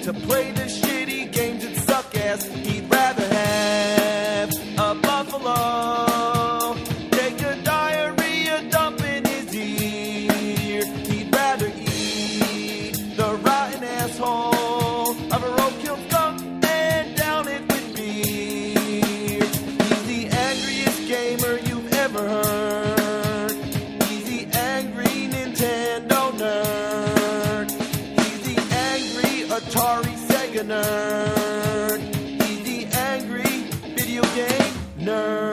to play the shitty games that suck ass. He'd rather have a buffalo take a diarrhea dump in his ear. He'd rather eat the rotten asshole of a roadkill skunk and down it with beer. He's the angriest gamer you've ever heard. He's the angry Nintendo nerd. He's the angry Atari Sega nerd. He's the angry video game nerd.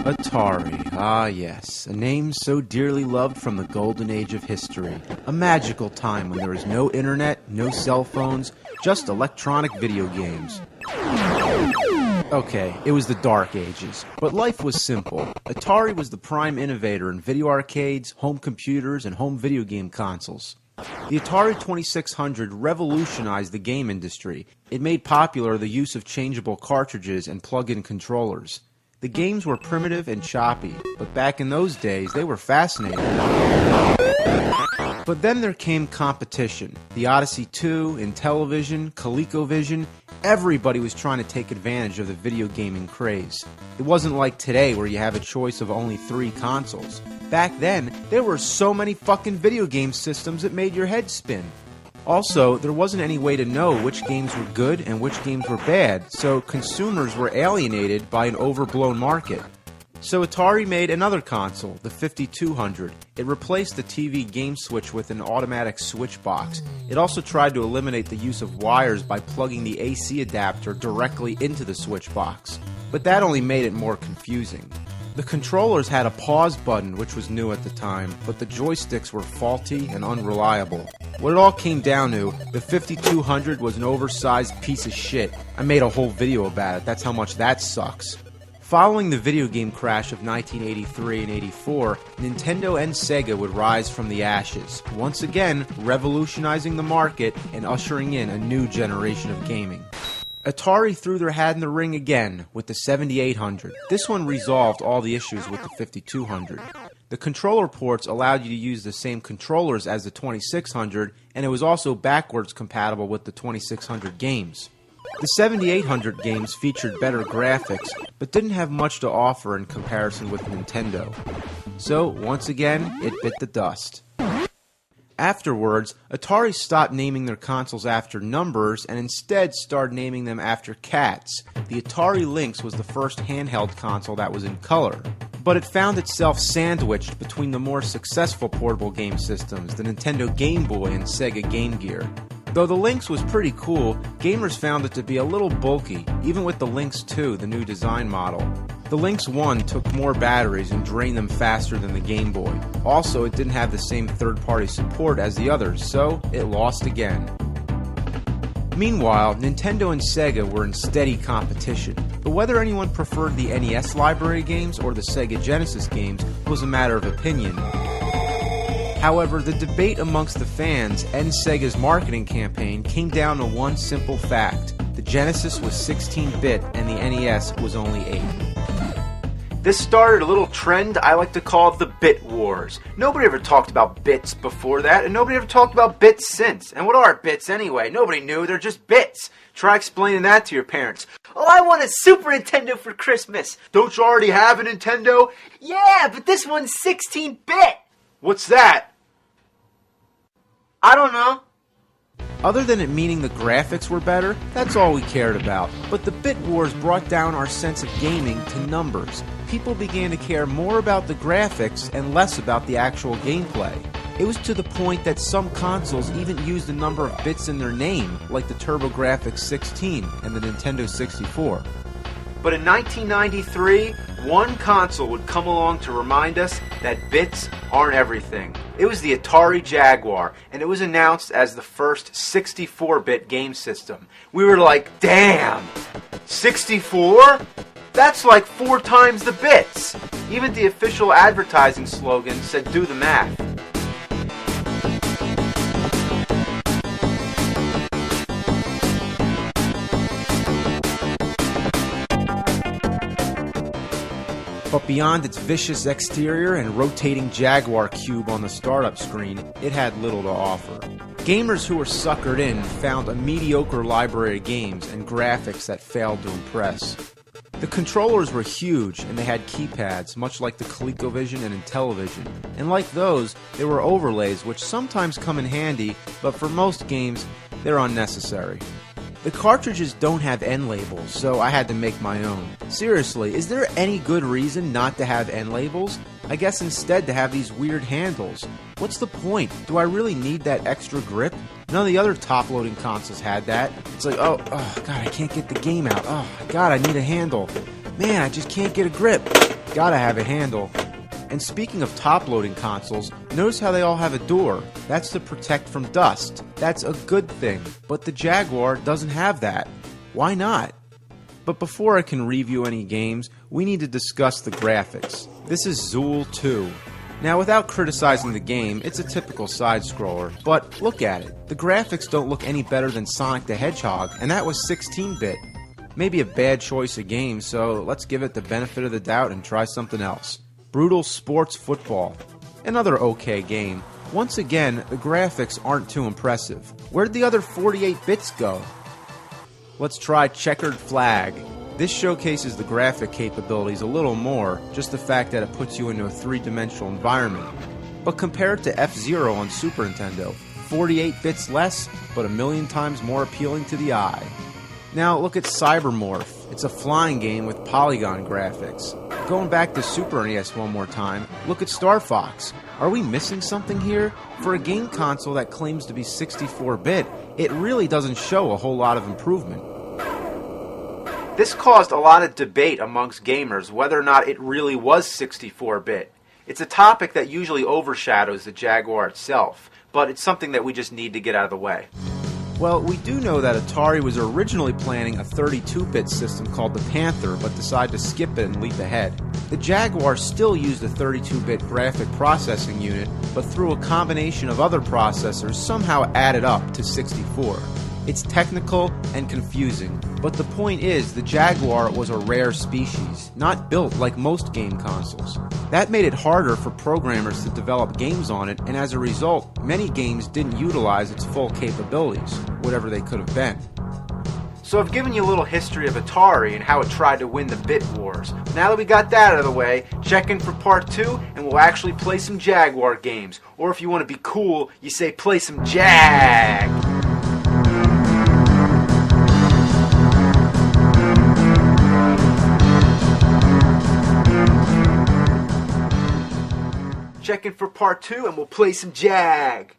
Atari, ah yes, a name so dearly loved from the golden age of history. A magical time when there was no internet, no cell phones, just electronic video games. Okay, it was the dark ages, but life was simple. Atari was the prime innovator in video arcades, home computers, and home video game consoles. The Atari 2600 revolutionized the game industry. It made popular the use of changeable cartridges and plug-in controllers. The games were primitive and choppy, but back in those days, they were fascinating. But then there came competition. The Odyssey 2, Intellivision, ColecoVision, everybody was trying to take advantage of the video gaming craze. It wasn't like today where you have a choice of only 3 consoles. Back then, there were so many fucking video game systems it made your head spin. Also, there wasn't any way to know which games were good and which games were bad, so consumers were alienated by an overblown market. So Atari made another console, the 5200. It replaced the TV game switch with an automatic switch box. It also tried to eliminate the use of wires by plugging the AC adapter directly into the switch box. But that only made it more confusing. The controllers had a pause button, which was new at the time, but the joysticks were faulty and unreliable. What it all came down to, the 5200 was an oversized piece of shit. I made a whole video about it, that's how much that sucks. Following the video game crash of 1983 and 84, Nintendo and Sega would rise from the ashes, once again revolutionizing the market and ushering in a new generation of gaming. Atari threw their hat in the ring again with the 7800. This one resolved all the issues with the 5200. The controller ports allowed you to use the same controllers as the 2600, and it was also backwards compatible with the 2600 games. The 7800 games featured better graphics, but didn't have much to offer in comparison with Nintendo. So, once again, it bit the dust. Afterwards, Atari stopped naming their consoles after numbers and instead started naming them after cats. The Atari Lynx was the first handheld console that was in color. But it found itself sandwiched between the more successful portable game systems, the Nintendo Game Boy and Sega Game Gear. Though the Lynx was pretty cool, gamers found it to be a little bulky, even with the Lynx 2, the new design model. The Lynx 1 took more batteries and drained them faster than the Game Boy. Also, it didn't have the same third-party support as the others, so it lost again. Meanwhile, Nintendo and Sega were in steady competition, but whether anyone preferred the NES library games or the Sega Genesis games was a matter of opinion. However, the debate amongst the fans and Sega's marketing campaign came down to one simple fact. The Genesis was 16-bit and the NES was only 8. This started a little trend I like to call the Bit Wars. Nobody ever talked about bits before that, and nobody ever talked about bits since. And what are bits anyway? Nobody knew, they're just bits. Try explaining that to your parents. Oh, I want a Super Nintendo for Christmas. Don't you already have a Nintendo? Yeah, but this one's 16-bit. What's that? I don't know. Other than it meaning the graphics were better, that's all we cared about. But the Bit Wars brought down our sense of gaming to numbers. People began to care more about the graphics and less about the actual gameplay. It was to the point that some consoles even used a number of bits in their name, like the TurboGrafx 16 and the Nintendo 64. But in 1993, one console would come along to remind us that bits aren't everything. It was the Atari Jaguar, and it was announced as the first 64-bit game system. We were like, damn! 64? That's like 4 times the bits! Even the official advertising slogan said, do the math. But beyond its vicious exterior and rotating Jaguar cube on the startup screen, it had little to offer. Gamers who were suckered in found a mediocre library of games and graphics that failed to impress. The controllers were huge, and they had keypads, much like the ColecoVision and Intellivision. And like those, there were overlays, which sometimes come in handy, but for most games, they're unnecessary. The cartridges don't have end labels, so I had to make my own. Seriously, is there any good reason not to have end labels? I guess instead to have these weird handles. What's the point? Do I really need that extra grip? None of the other top-loading consoles had that. It's like, oh god, I can't get the game out. Oh god, I need a handle. Man, I just can't get a grip. Gotta have a handle. And speaking of top-loading consoles, notice how they all have a door. That's to protect from dust. That's a good thing. But the Jaguar doesn't have that. Why not? But before I can review any games, we need to discuss the graphics. This is Zool 2. Now, without criticizing the game, it's a typical side-scroller, but look at it. The graphics don't look any better than Sonic the Hedgehog, and that was 16-bit. Maybe a bad choice of game, so let's give it the benefit of the doubt and try something else. Brutal Sports Football. Another okay game. Once again, the graphics aren't too impressive. Where'd the other 48 bits go? Let's try Checkered Flag. This showcases the graphic capabilities a little more, just the fact that it puts you into a three-dimensional environment. But compared to F-Zero on Super Nintendo, 48 bits less, but a million times more appealing to the eye. Now look at Cybermorph. It's a flying game with polygon graphics. Going back to Super NES one more time, look at Star Fox. Are we missing something here? For a game console that claims to be 64-bit, it really doesn't show a whole lot of improvement. This caused a lot of debate amongst gamers whether or not it really was 64-bit. It's a topic that usually overshadows the Jaguar itself, but it's something that we just need to get out of the way. Well, we do know that Atari was originally planning a 32-bit system called the Panther, but decided to skip it and leap ahead. The Jaguar still used a 32-bit graphic processing unit, but through a combination of other processors somehow added up to 64. It's technical and confusing, but the point is the Jaguar was a rare species, not built like most game consoles. That made it harder for programmers to develop games on it, and as a result, many games didn't utilize its full capabilities, whatever they could have been. So I've given you a little history of Atari and how it tried to win the bit wars. Now that we got that out of the way, check in for part 2 and we'll actually play some Jaguar games. Or if you want to be cool, you say play some Jag! Check in for part 2 and we'll play some Jag.